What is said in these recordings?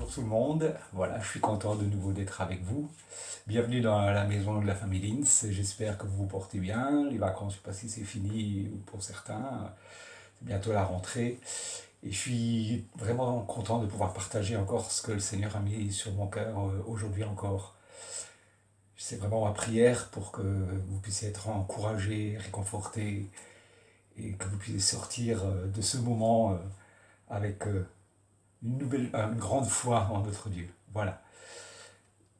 Bonjour tout le monde, voilà, je suis content de nouveau d'être avec vous. Bienvenue dans la maison de la famille Linz, j'espère que vous vous portez bien. Les vacances, je ne sais pas si c'est fini pour certains, c'est bientôt la rentrée. Et je suis vraiment content de pouvoir partager encore ce que le Seigneur a mis sur mon cœur aujourd'hui encore. C'est vraiment ma prière pour que vous puissiez être encouragés, réconfortés et que vous puissiez sortir de ce moment avec une grande foi en notre Dieu. Voilà.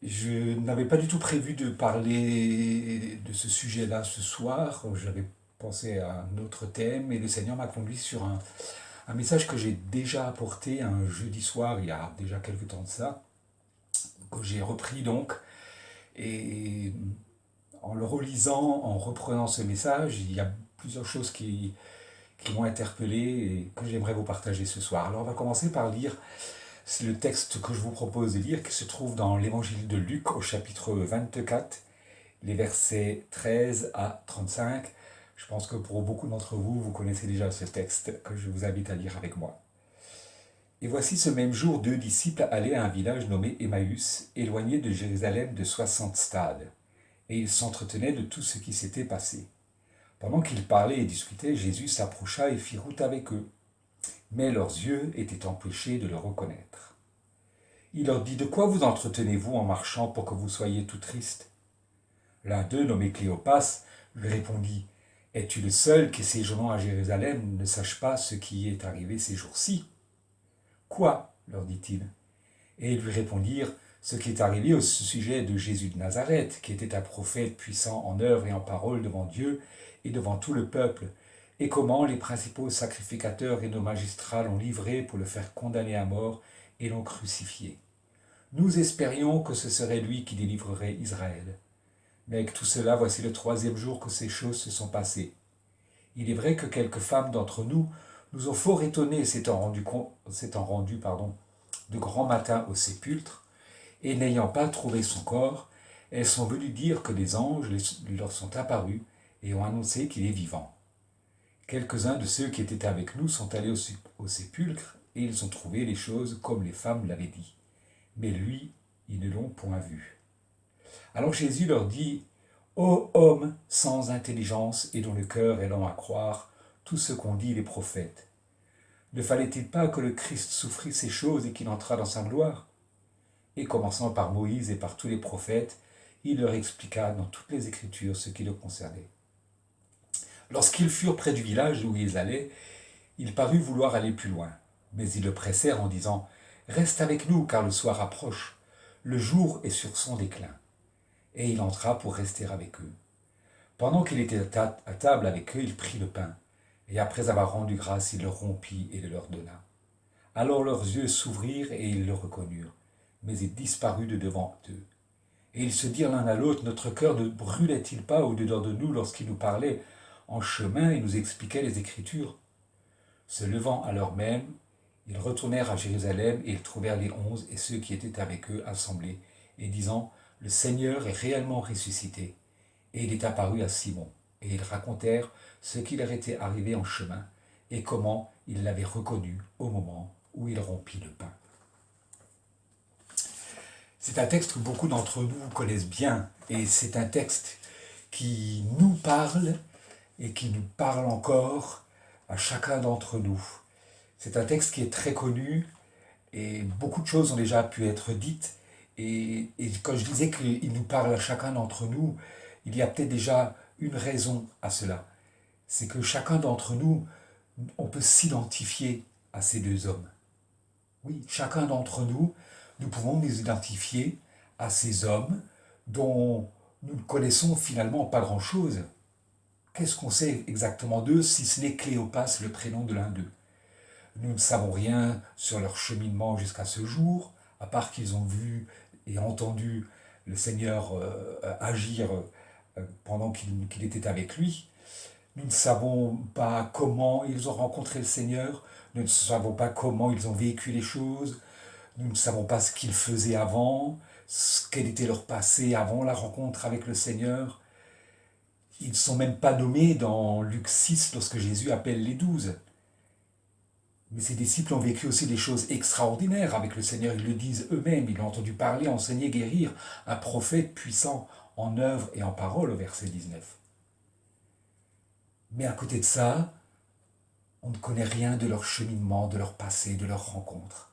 Je n'avais pas du tout prévu de parler de ce sujet-là ce soir. J'avais pensé à un autre thème et le Seigneur m'a conduit sur un message que j'ai déjà apporté un jeudi soir, il y a déjà quelques temps de ça, que j'ai repris donc. Et en le relisant, en reprenant ce message, il y a plusieurs choses qui m'ont interpellé et que j'aimerais vous partager ce soir. Alors on va commencer par lire. C'est le texte que je vous propose de lire qui se trouve dans l'évangile de Luc au chapitre 24, les versets 13 à 35. Je pense que pour beaucoup d'entre vous, vous connaissez déjà ce texte que je vous invite à lire avec moi. Et voici ce même jour, deux disciples allaient à un village nommé Emmaüs, éloigné de Jérusalem de 60 stades, et ils s'entretenaient de tout ce qui s'était passé. Pendant qu'ils parlaient et discutaient, Jésus s'approcha et fit route avec eux, mais leurs yeux étaient empêchés de le reconnaître. Il leur dit, « De quoi vous entretenez-vous en marchant pour que vous soyez tout tristes ?» L'un d'eux, nommé Cléopas, lui répondit, « Es-tu le seul qui, séjournant à Jérusalem, ne sache pas ce qui est arrivé ces jours-ci » ? « Quoi ?» leur dit-il. Et ils lui répondirent, « Ce qui est arrivé au sujet de Jésus de Nazareth, qui était un prophète puissant en œuvre et en parole devant Dieu et devant tout le peuple, et comment les principaux sacrificateurs et nos magistrats l'ont livré pour le faire condamner à mort et l'ont crucifié. Nous espérions que ce serait lui qui délivrerait Israël. Mais avec tout cela, voici le troisième jour que ces choses se sont passées. Il est vrai que quelques femmes d'entre nous nous ont fort étonnés s'étant rendues de grand matin au sépulcre, et n'ayant pas trouvé son corps, elles sont venues dire que des anges leur sont apparus et ont annoncé qu'il est vivant. Quelques-uns de ceux qui étaient avec nous sont allés au sépulcre, et ils ont trouvé les choses comme les femmes l'avaient dit. Mais lui, ils ne l'ont point vu. Alors Jésus leur dit, « Ô homme sans intelligence et dont le cœur est lent à croire tout ce qu'ont dit les prophètes, ne fallait-il pas que le Christ souffrit ces choses et qu'il entrât dans sa gloire ?» Et commençant par Moïse et par tous les prophètes, il leur expliqua dans toutes les Écritures ce qui le concernait. Lorsqu'ils furent près du village où ils allaient, il parut vouloir aller plus loin. Mais ils le pressèrent en disant, « Reste avec nous, car le soir approche. Le jour est sur son déclin. » Et il entra pour rester avec eux. Pendant qu'il était à table avec eux, il prit le pain, et après avoir rendu grâce, il le rompit et le leur donna. Alors leurs yeux s'ouvrirent et ils le reconnurent, mais il disparut de devant eux. Et ils se dirent l'un à l'autre, « Notre cœur ne brûlait-il pas au-dedans de nous lorsqu'il nous parlait en chemin et nous expliquait les Écritures ?» Se levant à l'heure même, ils retournèrent à Jérusalem et ils trouvèrent les 11 et ceux qui étaient avec eux assemblés, et disant, « Le Seigneur est réellement ressuscité, et il est apparu à Simon. » Et ils racontèrent ce qui leur était arrivé en chemin, et comment ils l'avaient reconnu au moment où il rompit le pain. C'est un texte que beaucoup d'entre nous connaissent bien, et c'est un texte qui nous parle, et qui nous parle encore à chacun d'entre nous. C'est un texte qui est très connu, et beaucoup de choses ont déjà pu être dites, et quand je disais qu'il nous parle à chacun d'entre nous, il y a peut-être déjà une raison à cela. C'est que chacun d'entre nous, on peut s'identifier à ces deux hommes. Oui, chacun d'entre nous, nous pouvons nous identifier à ces hommes dont nous ne connaissons finalement pas grand-chose. Qu'est-ce qu'on sait exactement d'eux, si ce n'est Cléopas, le prénom de l'un d'eux? Nous ne savons rien sur leur cheminement jusqu'à ce jour, à part qu'ils ont vu et entendu le Seigneur agir pendant qu'il était avec lui. Nous ne savons pas comment ils ont rencontré le Seigneur, nous ne savons pas comment ils ont vécu les choses, nous ne savons pas ce qu'ils faisaient avant, quel était leur passé avant la rencontre avec le Seigneur. Ils ne sont même pas nommés dans Luc 6 lorsque Jésus appelle les 12. Mais ces disciples ont vécu aussi des choses extraordinaires avec le Seigneur. Ils le disent eux-mêmes. Ils l'ont entendu parler, enseigner, guérir. Un prophète puissant en œuvre et en parole au verset 19. Mais à côté de ça, on ne connaît rien de leur cheminement, de leur passé, de leur rencontre.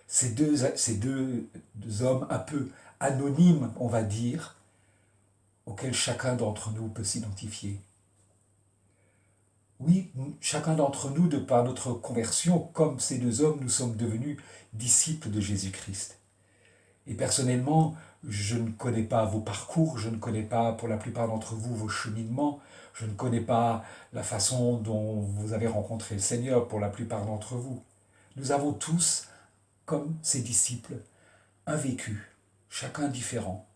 Ces deux hommes un peu anonymes, on va dire, auxquels chacun d'entre nous peut s'identifier. Oui, chacun d'entre nous, de par notre conversion, comme ces deux hommes, nous sommes devenus disciples de Jésus-Christ. Et personnellement, je ne connais pas vos parcours, je ne connais pas pour la plupart d'entre vous vos cheminements, je ne connais pas la façon dont vous avez rencontré le Seigneur pour la plupart d'entre vous. Nous avons tous, comme ces disciples, un vécu, chacun différent.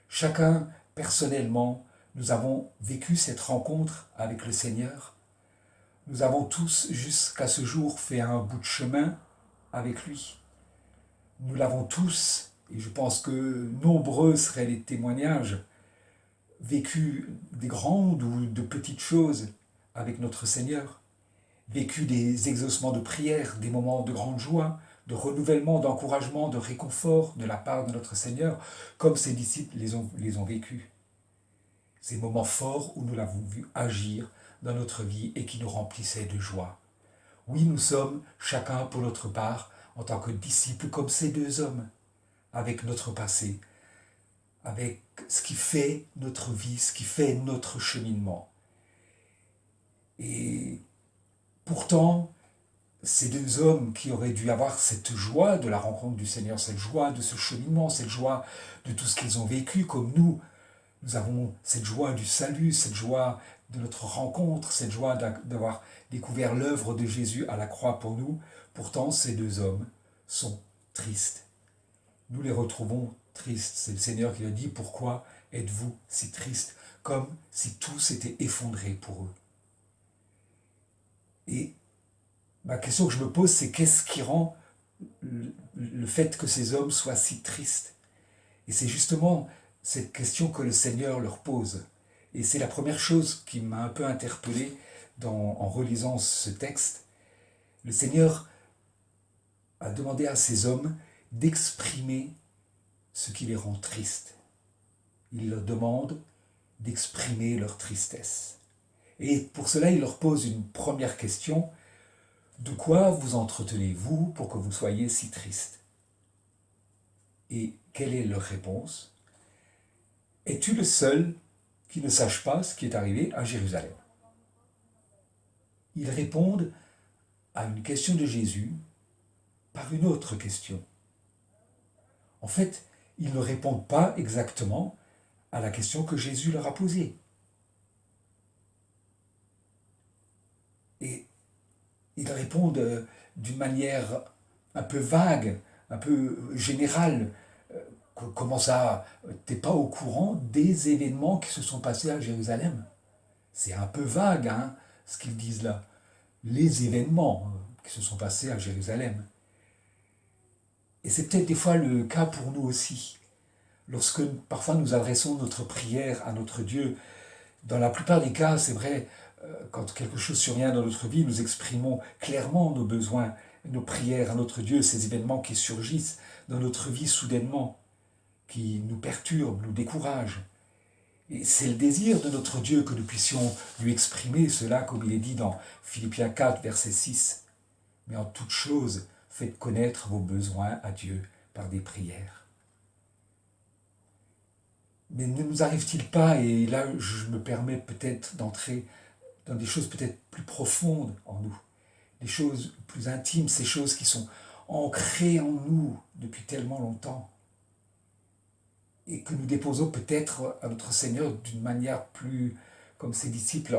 Chacun, personnellement, nous avons vécu cette rencontre avec le Seigneur. Nous avons tous, jusqu'à ce jour, fait un bout de chemin avec lui. Nous l'avons tous, et je pense que nombreux seraient les témoignages, vécu des grandes ou de petites choses avec notre Seigneur, vécu des exaucements de prière, des moments de grande joie, de renouvellement, d'encouragement, de réconfort de la part de notre Seigneur, comme ses disciples les ont vécus. Ces moments forts où nous l'avons vu agir dans notre vie et qui nous remplissaient de joie. Oui, nous sommes, chacun pour notre part, en tant que disciples, comme ces deux hommes, avec notre passé, avec ce qui fait notre vie, ce qui fait notre cheminement. Et pourtant, ces deux hommes qui auraient dû avoir cette joie de la rencontre du Seigneur, cette joie de ce cheminement, cette joie de tout ce qu'ils ont vécu, comme nous avons cette joie du salut, cette joie de notre rencontre, cette joie d'avoir découvert l'œuvre de Jésus à la croix pour nous. Pourtant, ces deux hommes sont tristes. Nous les retrouvons tristes. C'est le Seigneur qui leur dit « Pourquoi êtes-vous si tristes ?» Comme si tout s'était effondré pour eux. Et ma question que je me pose, c'est qu'est-ce qui rend le fait que ces hommes soient si tristes? Et c'est justement cette question que le Seigneur leur pose. Et c'est la première chose qui m'a un peu interpellé en relisant ce texte. Le Seigneur a demandé à ces hommes d'exprimer ce qui les rend tristes. Il leur demande d'exprimer leur tristesse. Et pour cela, il leur pose une première question. De quoi vous entretenez-vous pour que vous soyez si tristes? Et quelle est leur réponse? Es-tu le seul qui ne sache pas ce qui est arrivé à Jérusalem? Ils répondent à une question de Jésus par une autre question. En fait, ils ne répondent pas exactement à la question que Jésus leur a posée. Et ils répondent d'une manière un peu vague, un peu générale. Comment ça, t'es pas au courant des événements qui se sont passés à Jérusalem? C'est un peu vague, hein, ce qu'ils disent là. Les événements qui se sont passés à Jérusalem. Et c'est peut-être des fois le cas pour nous aussi. Lorsque parfois nous adressons notre prière à notre Dieu, dans la plupart des cas, c'est vrai, quand quelque chose survient dans notre vie, nous exprimons clairement nos besoins, nos prières à notre Dieu, ces événements qui surgissent dans notre vie soudainement, qui nous perturbent, nous découragent. Et c'est le désir de notre Dieu que nous puissions lui exprimer cela, comme il est dit dans Philippiens 4, verset 6. Mais en toute chose, faites connaître vos besoins à Dieu par des prières. Mais ne nous arrive-t-il pas, et là je me permets peut-être d'entrer dans des choses peut-être plus profondes en nous, des choses plus intimes, ces choses qui sont ancrées en nous depuis tellement longtemps, et que nous déposons peut-être à notre Seigneur d'une manière plus, comme ses disciples,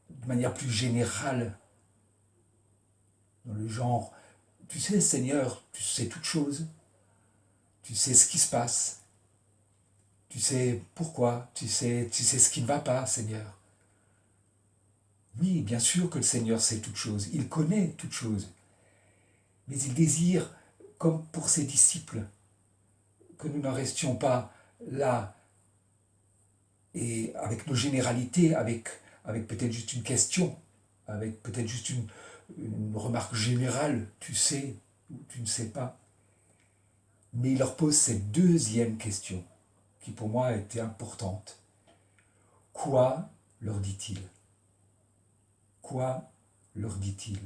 de manière plus générale, dans le genre, tu sais Seigneur, tu sais toutes choses, tu sais ce qui se passe, tu sais pourquoi, tu sais ce qui ne va pas, Seigneur. Oui, bien sûr que le Seigneur sait toutes choses, il connaît toutes choses, mais il désire, comme pour ses disciples, que nous n'en restions pas là, et avec nos généralités, avec peut-être juste une question, avec peut-être juste une remarque générale, tu sais ou tu ne sais pas. Mais il leur pose cette deuxième question, qui pour moi était importante. Quoi leur dit-il? Quoi leur dit-il?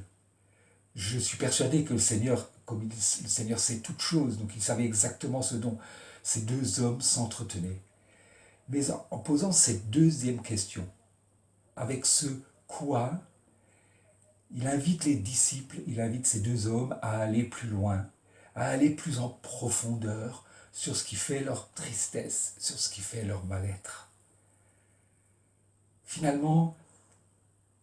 Je suis persuadé que le Seigneur, le Seigneur sait toutes choses, donc il savait exactement ce dont ces deux hommes s'entretenaient. Mais en posant cette deuxième question, avec ce quoi, il invite les disciples, il invite ces deux hommes à aller plus loin, à aller plus en profondeur sur ce qui fait leur tristesse, sur ce qui fait leur mal-être. Finalement,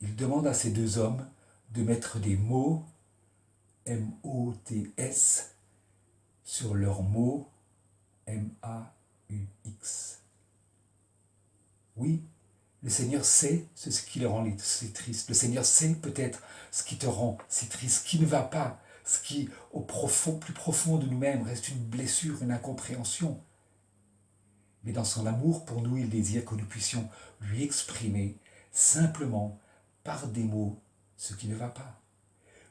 il demande à ces deux hommes de mettre des mots, M-O-T-S, sur leurs mots, M-A-U-X. Oui, le Seigneur sait ce qui les rend si tristes. Le Seigneur sait peut-être ce qui te rend si triste, ce qui ne va pas, ce qui, au profond, plus profond de nous-mêmes, reste une blessure, une incompréhension. Mais dans son amour pour nous, il désire que nous puissions lui exprimer simplement par des mots ce qui ne va pas.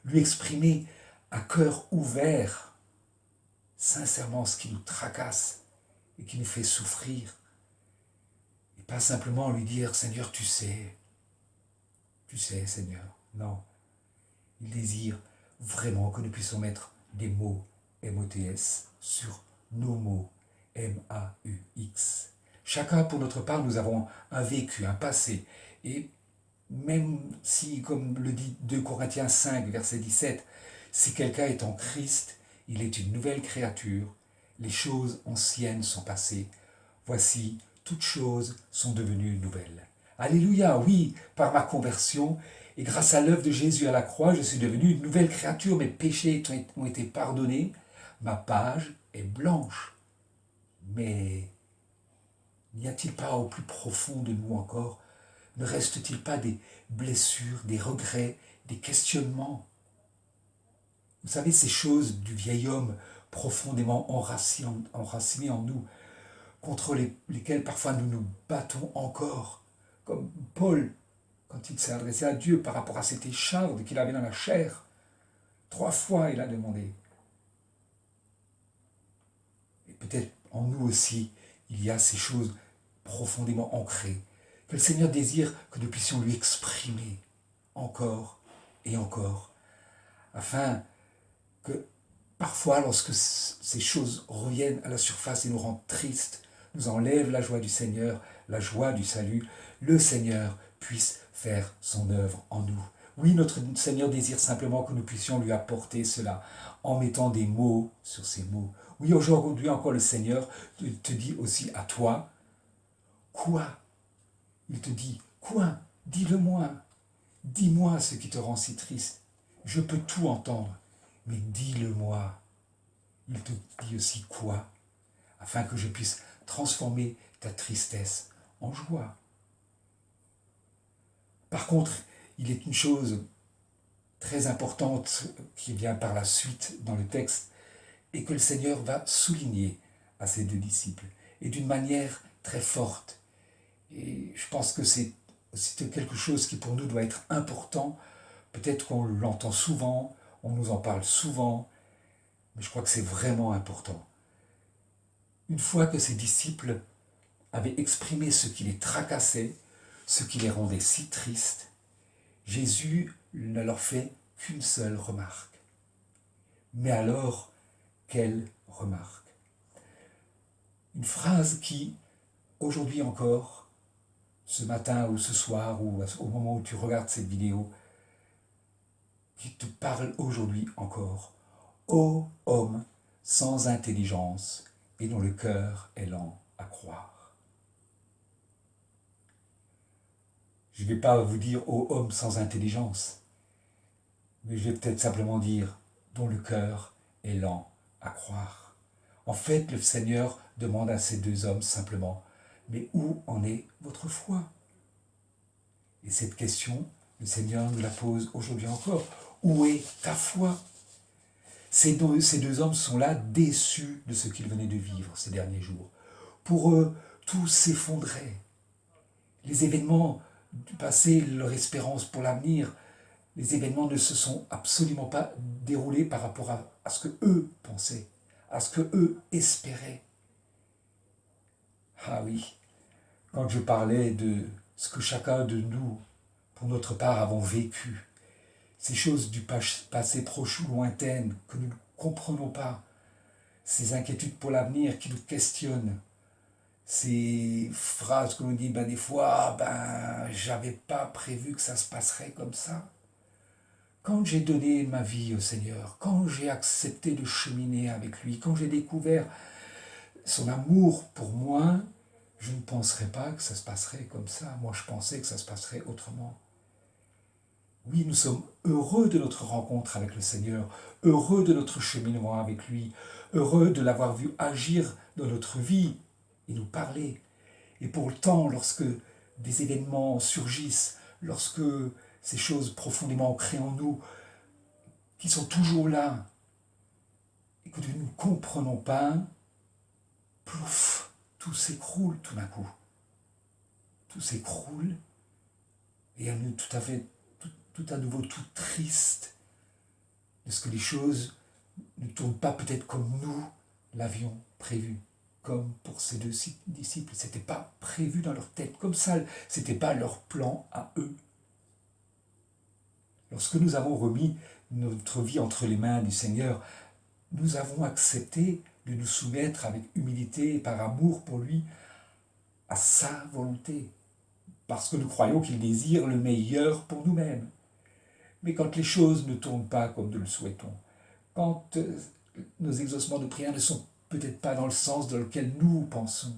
Lui exprimer à cœur ouvert, sincèrement ce qui nous tracasse et qui nous fait souffrir. Et pas simplement lui dire « Seigneur, tu sais, Seigneur ». Non, il désire vraiment que nous puissions mettre des mots M-O-T-S sur nos mots M-A-U-X. Chacun, pour notre part, nous avons un vécu, un passé. Et même si, comme le dit 2 Corinthiens 5, verset 17, si quelqu'un est en Christ, il est une nouvelle créature. Les choses anciennes sont passées. Voici, toutes choses sont devenues nouvelles. Alléluia, oui, par ma conversion, et grâce à l'œuvre de Jésus à la croix, je suis devenu une nouvelle créature. Mes péchés ont été pardonnés. Ma page est blanche. Mais n'y a-t-il pas au plus profond de nous encore, ne reste-t-il pas des blessures, des regrets, des questionnements? Vous savez, ces choses du vieil homme profondément enracinées en nous, contre lesquelles parfois nous nous battons encore, comme Paul, quand il s'est adressé à Dieu par rapport à cette écharde qu'il avait dans la chair. 3 fois il a demandé. Et peut-être en nous aussi, il y a ces choses profondément ancrées, que le Seigneur désire que nous puissions lui exprimer encore et encore, afin que parfois, lorsque ces choses reviennent à la surface et nous rendent tristes, nous enlèvent la joie du Seigneur, la joie du salut, le Seigneur puisse faire son œuvre en nous. Oui, notre Seigneur désire simplement que nous puissions lui apporter cela en mettant des mots sur ces mots. Oui, aujourd'hui encore, le Seigneur te dit aussi à toi, quoi? Il te dit, quoi? Dis-le-moi. Dis-moi ce qui te rend si triste. Je peux tout entendre, mais dis-le-moi. Il te dit aussi quoi? Afin que je puisse transformer ta tristesse en joie. Par contre, il est une chose très importante qui vient par la suite dans le texte et que le Seigneur va souligner à ses 2 disciples et d'une manière très forte. Et je pense que c'est quelque chose qui pour nous doit être important. Peut-être qu'on l'entend souvent, on nous en parle souvent, mais je crois que c'est vraiment important. Une fois que ces disciples avaient exprimé ce qui les tracassait, ce qui les rendait si tristes, Jésus ne leur fait qu'une seule remarque. Mais alors, quelle remarque? Une phrase qui, aujourd'hui encore, ce matin ou ce soir ou au moment où tu regardes cette vidéo, qui te parle aujourd'hui encore. Ô homme sans intelligence et dont le cœur est lent à croire. Je ne vais pas vous dire ô homme sans intelligence, mais je vais peut-être simplement dire dont le cœur est lent à croire. En fait, le Seigneur demande à ces 2 hommes simplement, mais où en est votre foi? Et cette question, le Seigneur nous la pose aujourd'hui encore. Où est ta foi? Ces 2 hommes sont là déçus de ce qu'ils venaient de vivre ces derniers jours. Pour eux, tout s'effondrait. Les événements du passé, leur espérance pour l'avenir, les événements ne se sont absolument pas déroulés par rapport à ce que eux pensaient, à ce que eux espéraient. Ah oui, quand je parlais de ce que chacun de nous, pour notre part, avons vécu, ces choses du passé proche ou lointaine que nous ne comprenons pas, ces inquiétudes pour l'avenir qui nous questionnent, ces phrases que l'on dit des fois, j'avais pas prévu que ça se passerait comme ça. Quand j'ai donné ma vie au Seigneur, quand j'ai accepté de cheminer avec lui, quand j'ai découvert son amour pour moi, je ne penserais pas que ça se passerait comme ça. Moi, je pensais que ça se passerait autrement. Oui, nous sommes heureux de notre rencontre avec le Seigneur, heureux de notre cheminement avec lui, heureux de l'avoir vu agir dans notre vie et nous parler. Et pourtant, lorsque des événements surgissent, lorsque ces choses profondément ancrées en nous, qui sont toujours là, et que nous ne comprenons pas, plouf, tout s'écroule tout d'un coup. Tout s'écroule, et elle est tout à nouveau tout triste, parce que les choses ne tournent pas peut-être comme nous l'avions prévu. Comme pour ces deux disciples, ce n'était pas prévu dans leur tête, comme ça, ce n'était pas leur plan à eux. Lorsque nous avons remis notre vie entre les mains du Seigneur, nous avons accepté de nous soumettre avec humilité et par amour pour lui à sa volonté, parce que nous croyons qu'il désire le meilleur pour nous-mêmes. Mais quand les choses ne tournent pas comme nous le souhaitons, quand nos exaucements de prière ne sont peut-être pas dans le sens dans lequel nous pensons,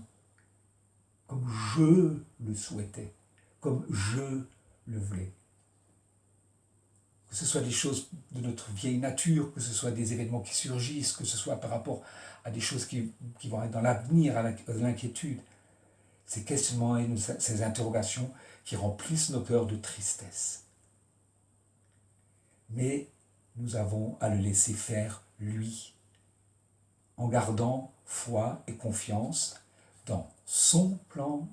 comme je le souhaitais, comme je le voulais, que ce soit des choses de notre vieille nature, que ce soit des événements qui surgissent, que ce soit par rapport à des choses qui vont être dans l'avenir, à l'inquiétude, ces questionnements et ces interrogations qui remplissent nos cœurs de tristesse. Mais nous avons à le laisser faire, lui, en gardant foi et confiance dans son plan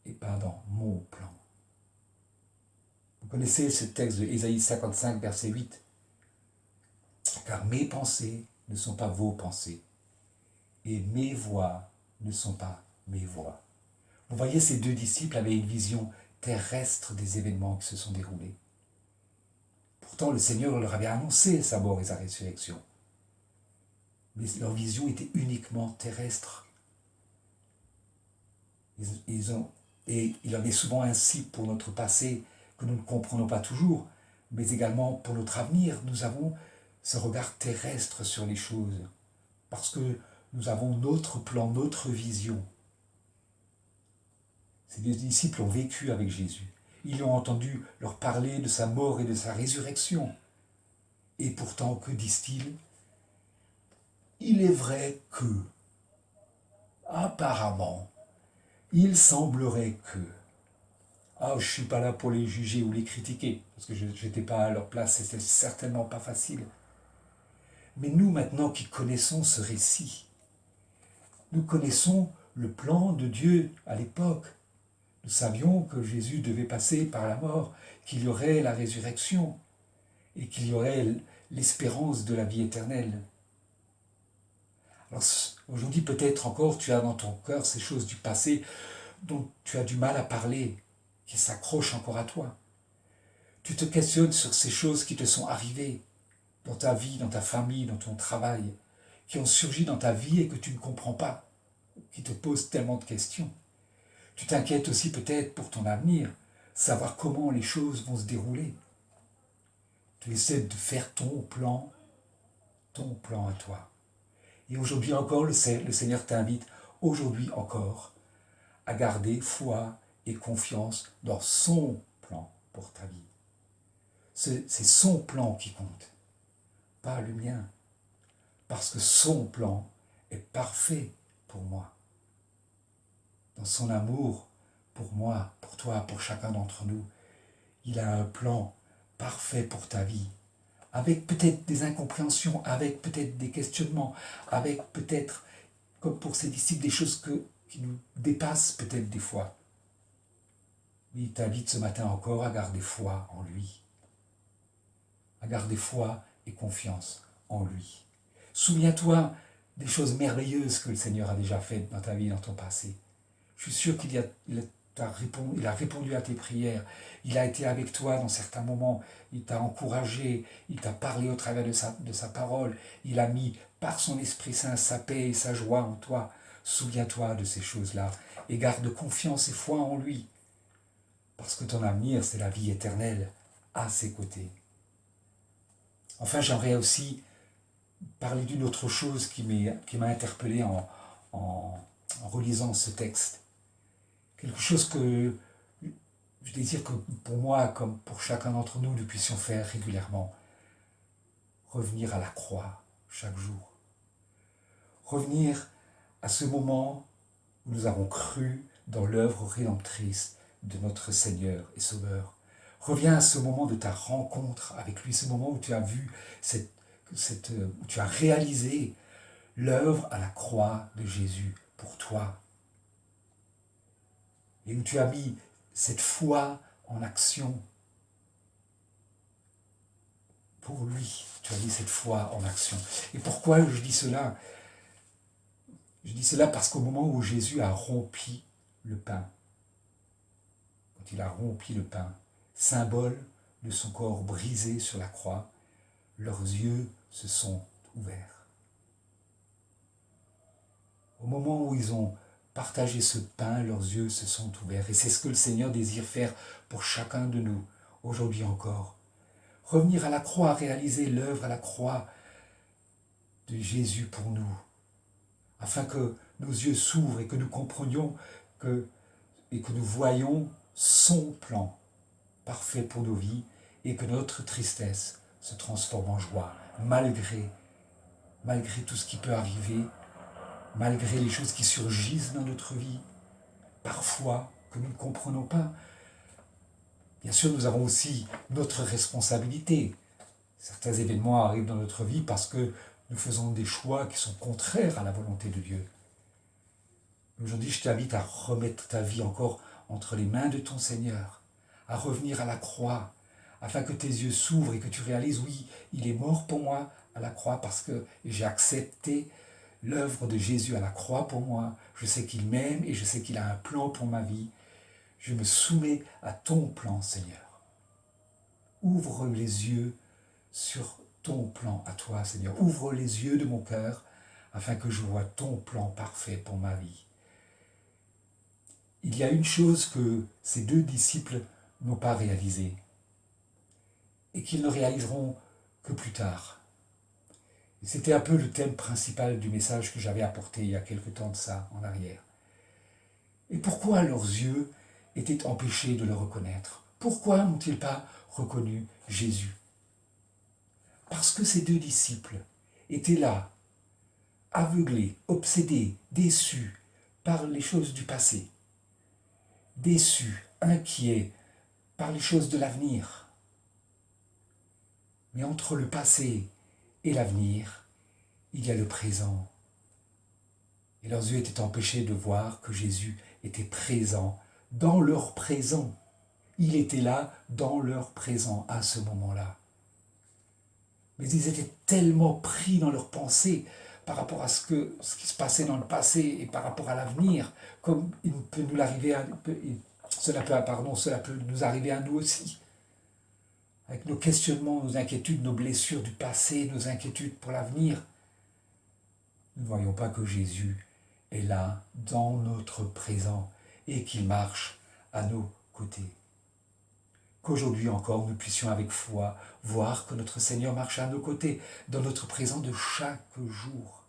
et pas dans mon plan. Vous connaissez ce texte de Ésaïe 55, verset 8. « Car mes pensées ne sont pas vos pensées, et mes voix ne sont pas mes voix. » Vous voyez, ces deux disciples avaient une vision terrestre des événements qui se sont déroulés. Pourtant, le Seigneur leur avait annoncé sa mort et sa résurrection. Mais leur vision était uniquement terrestre. Et il en est souvent ainsi pour notre passé, que nous ne comprenons pas toujours, mais également pour notre avenir. Nous avons ce regard terrestre sur les choses, parce que nous avons notre plan, notre vision. Ces deux disciples ont vécu avec Jésus. Ils ont entendu leur parler de sa mort et de sa résurrection. Et pourtant, que disent-ils ? Il est vrai que, apparemment, il semblerait que... Ah, je ne suis pas là pour les juger ou les critiquer, parce que je n'étais pas à leur place, c'était certainement pas facile. Mais nous, maintenant qui connaissons ce récit, nous connaissons le plan de Dieu à l'époque. Nous savions que Jésus devait passer par la mort, qu'il y aurait la résurrection et qu'il y aurait l'espérance de la vie éternelle. Alors aujourd'hui, peut-être encore, tu as dans ton cœur ces choses du passé dont tu as du mal à parler, qui s'accrochent encore à toi. Tu te questionnes sur ces choses qui te sont arrivées dans ta vie, dans ta famille, dans ton travail, qui ont surgi dans ta vie et que tu ne comprends pas, qui te posent tellement de questions. Tu t'inquiètes aussi peut-être pour ton avenir, savoir comment les choses vont se dérouler. Tu essaies de faire ton plan à toi. Et aujourd'hui encore, le Seigneur t'invite, aujourd'hui encore, à garder foi et confiance dans son plan pour ta vie. C'est son plan qui compte, pas le mien. Parce que son plan est parfait pour moi. Dans son amour, pour moi, pour toi, pour chacun d'entre nous, il a un plan parfait pour ta vie. Avec peut-être des incompréhensions, avec peut-être des questionnements, avec peut-être, comme pour ses disciples, des choses qui nous dépassent peut-être des fois. Mais il t'invite ce matin encore à garder foi en lui. à garder foi et confiance en lui. Souviens-toi des choses merveilleuses que le Seigneur a déjà faites dans ta vie, dans ton passé. Je suis sûr il a répondu à tes prières. Il a été avec toi dans certains moments. Il t'a encouragé. Il t'a parlé au travers de sa parole. Il a mis par son Esprit Saint sa paix et sa joie en toi. Souviens-toi de ces choses-là et garde confiance et foi en lui. Parce que ton avenir, c'est la vie éternelle à ses côtés. Enfin, j'aimerais aussi parler d'une autre chose qui m'a interpellé en relisant ce texte. Quelque chose que je désire que pour moi, comme pour chacun d'entre nous, nous puissions faire régulièrement. Revenir à la croix chaque jour. Revenir à ce moment où nous avons cru dans l'œuvre rédemptrice de notre Seigneur et Sauveur. Reviens à ce moment de ta rencontre avec lui, ce moment où tu as vu, où tu as réalisé l'œuvre à la croix de Jésus pour toi. Et où tu as mis cette foi en action pour lui. Tu as mis cette foi en action. Et pourquoi je dis cela? Je dis cela parce qu'au moment où Jésus a rompu le pain, quand il a rompu le pain, symbole de son corps brisé sur la croix, leurs yeux se sont ouverts. Au moment où ils ont partagé ce pain, leurs yeux se sont ouverts. Et c'est ce que le Seigneur désire faire pour chacun de nous, aujourd'hui encore. Revenir à la croix, réaliser l'œuvre à la croix de Jésus pour nous, afin que nos yeux s'ouvrent et que nous comprenions et que nous voyons son plan parfait pour nos vies et que notre tristesse se transforme en joie, malgré tout ce qui peut arriver, malgré les choses qui surgissent dans notre vie, parfois que nous ne comprenons pas. Bien sûr, nous avons aussi notre responsabilité. Certains événements arrivent dans notre vie parce que nous faisons des choix qui sont contraires à la volonté de Dieu. Aujourd'hui, je t'invite à remettre ta vie encore entre les mains de ton Seigneur, à revenir à la croix, afin que tes yeux s'ouvrent et que tu réalises, oui, il est mort pour moi à la croix parce que j'ai accepté l'œuvre de Jésus à la croix pour moi. Je sais qu'il m'aime et je sais qu'il a un plan pour ma vie. Je me soumets à ton plan, Seigneur. Ouvre les yeux sur ton plan à toi, Seigneur. Ouvre les yeux de mon cœur afin que je vois ton plan parfait pour ma vie. Il y a une chose que ces deux disciples n'ont pas réalisée et qu'ils ne réaliseront que plus tard. Et c'était un peu le thème principal du message que j'avais apporté il y a quelque temps de ça en arrière. Et pourquoi leurs yeux étaient empêchés de le reconnaître? Pourquoi n'ont-ils pas reconnu Jésus? Parce que ces deux disciples étaient là, aveuglés, obsédés, déçus par les choses du passé, déçus, inquiets par les choses de l'avenir. Mais entre le passé et l'avenir, il y a le présent. Et leurs yeux étaient empêchés de voir que Jésus était présent dans leur présent. Il était là dans leur présent à ce moment-là. Mais ils étaient tellement pris dans leurs pensées par rapport à ce qui se passait dans le passé et par rapport à l'avenir, comme cela peut nous arriver à nous aussi. Avec nos questionnements, nos inquiétudes, nos blessures du passé, nos inquiétudes pour l'avenir. Nous ne voyons pas que Jésus est là, dans notre présent, et qu'il marche à nos côtés. Qu'aujourd'hui encore, nous puissions avec foi voir que notre Seigneur marche à nos côtés, dans notre présent de chaque jour.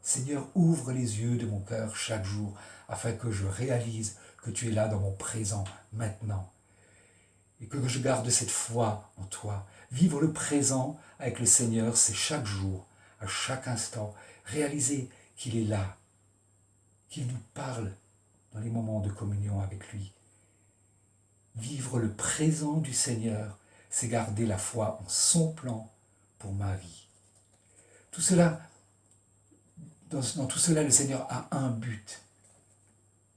Seigneur, ouvre les yeux de mon cœur chaque jour, afin que je réalise que tu es là dans mon présent, maintenant. Et que je garde cette foi en toi. Vivre le présent avec le Seigneur, c'est chaque jour, à chaque instant, réaliser qu'il est là, qu'il nous parle dans les moments de communion avec lui. Vivre le présent du Seigneur, c'est garder la foi en son plan pour ma vie. Tout cela, dans tout cela, le Seigneur a un but.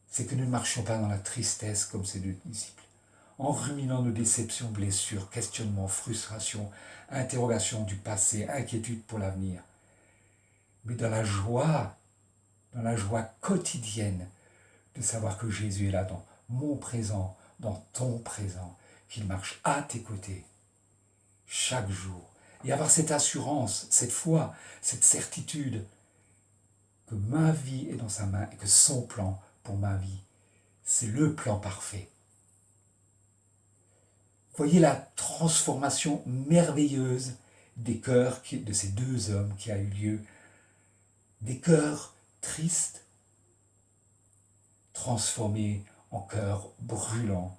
C'est que nous ne marchions pas dans la tristesse comme ces deux disciples. en ruminant nos déceptions, blessures, questionnements, frustrations, interrogations du passé, inquiétudes pour l'avenir. Mais dans la joie quotidienne de savoir que Jésus est là dans mon présent, dans ton présent, qu'il marche à tes côtés chaque jour. Et avoir cette assurance, cette foi, cette certitude que ma vie est dans sa main et que son plan pour ma vie, c'est le plan parfait. Voyez la transformation merveilleuse des cœurs de ces deux hommes qui a eu lieu. Des cœurs tristes, transformés en cœurs brûlants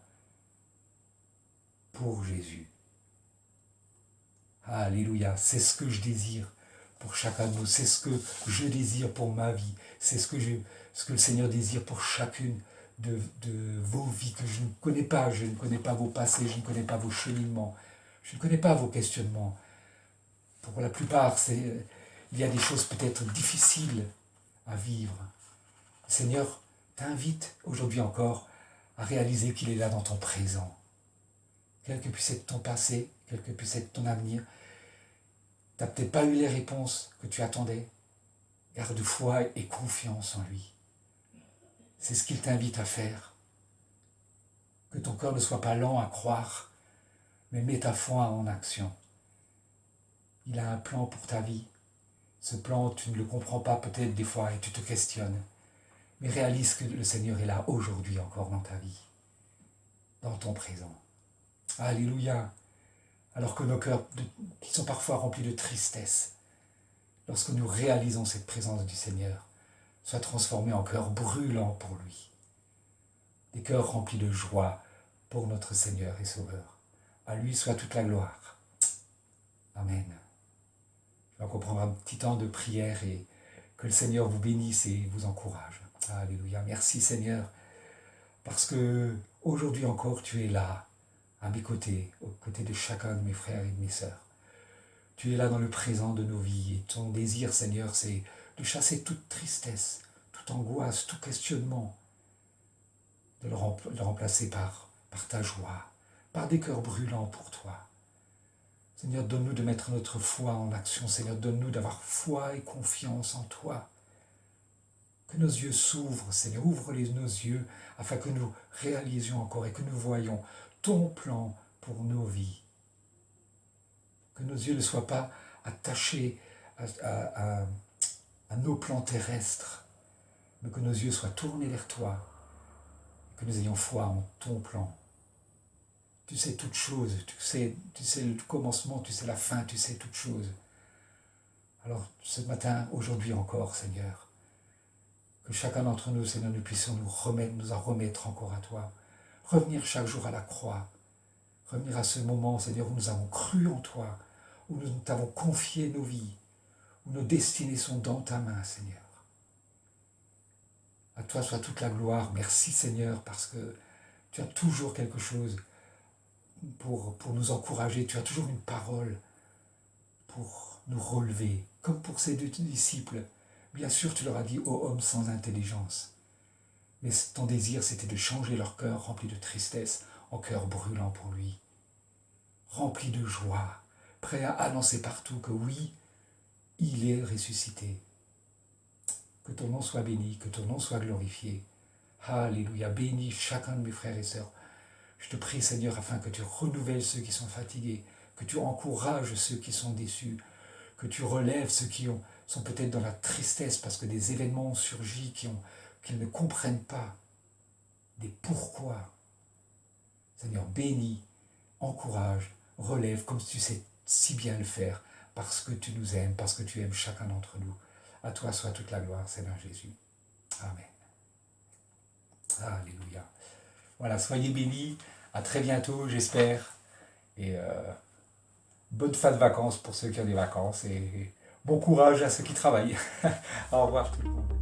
pour Jésus. Alléluia, c'est ce que je désire pour chacun de nous, c'est ce que je désire pour ma vie, c'est ce que le Seigneur désire pour chacune de vos vies que je ne connais pas. Je ne connais pas vos passés, je ne connais pas vos cheminements, je ne connais pas vos questionnements. Pour la plupart, il y a des choses peut-être difficiles à vivre. Le Seigneur t'invite aujourd'hui encore à réaliser qu'il est là dans ton présent. Quel que puisse être ton passé, quel que puisse être ton avenir, tu n'as peut-être pas eu les réponses que tu attendais. Garde foi et confiance en lui. C'est ce qu'il t'invite à faire. Que ton cœur ne soit pas lent à croire, mais mets ta foi en action. Il a un plan pour ta vie. Ce plan, tu ne le comprends pas peut-être des fois et tu te questionnes. Mais réalise que le Seigneur est là aujourd'hui encore dans ta vie, dans ton présent. Alléluia. Alors que nos cœurs, qui sont parfois remplis de tristesse, lorsque nous réalisons cette présence du Seigneur, soient transformés en cœurs brûlants pour lui. Des cœurs remplis de joie pour notre Seigneur et Sauveur. À lui soit toute la gloire. Amen. Je vais encore prendre un petit temps de prière et que le Seigneur vous bénisse et vous encourage. Alléluia. Merci Seigneur, parce que aujourd'hui encore tu es là, à mes côtés, aux côtés de chacun de mes frères et de mes sœurs. Tu es là dans le présent de nos vies et ton désir, Seigneur, c'est de chasser toute tristesse, toute angoisse, tout questionnement, de le remplacer par ta joie, par des cœurs brûlants pour toi. Seigneur, donne-nous de mettre notre foi en action. Seigneur, donne-nous d'avoir foi et confiance en toi. Que nos yeux s'ouvrent, Seigneur, ouvre nos yeux afin que nous réalisions encore et que nous voyions ton plan pour nos vies. Que nos yeux ne soient pas attachés à nos plans terrestres, mais que nos yeux soient tournés vers toi, que nous ayons foi en ton plan. Tu sais toutes choses, tu sais le commencement, tu sais la fin, tu sais toutes choses. Alors ce matin, aujourd'hui encore, Seigneur, que chacun d'entre nous, Seigneur, nous puissions nous en remettre encore à toi. Revenir chaque jour à la croix. Revenir à ce moment, Seigneur, où nous avons cru en toi, où nous t'avons confié nos vies, où nos destinées sont dans ta main, Seigneur. À toi soit toute la gloire. Merci, Seigneur, parce que tu as toujours quelque chose pour nous encourager. Tu as toujours une parole pour nous relever, comme pour ces deux disciples. Bien sûr, tu leur as dit, ô homme sans intelligence. Mais ton désir, c'était de changer leur cœur rempli de tristesse en cœur brûlant pour lui. Rempli de joie, prêt à annoncer partout que oui, il est ressuscité. Que ton nom soit béni, que ton nom soit glorifié. Alléluia, bénis chacun de mes frères et sœurs. Je te prie, Seigneur, afin que tu renouvelles ceux qui sont fatigués, que tu encourages ceux qui sont déçus, que tu relèves ceux qui sont peut-être dans la tristesse parce que des événements ont surgi qu'ils ne comprennent pas, des pourquoi. Seigneur, bénis, encourage, relève comme tu sais si bien le faire, parce que tu nous aimes, parce que tu aimes chacun d'entre nous. À toi soit toute la gloire, Seigneur Jésus. Amen. Alléluia. Voilà, soyez bénis. À très bientôt, j'espère. Et bonne fin de vacances pour ceux qui ont des vacances. Et bon courage à ceux qui travaillent. Au revoir tout le monde.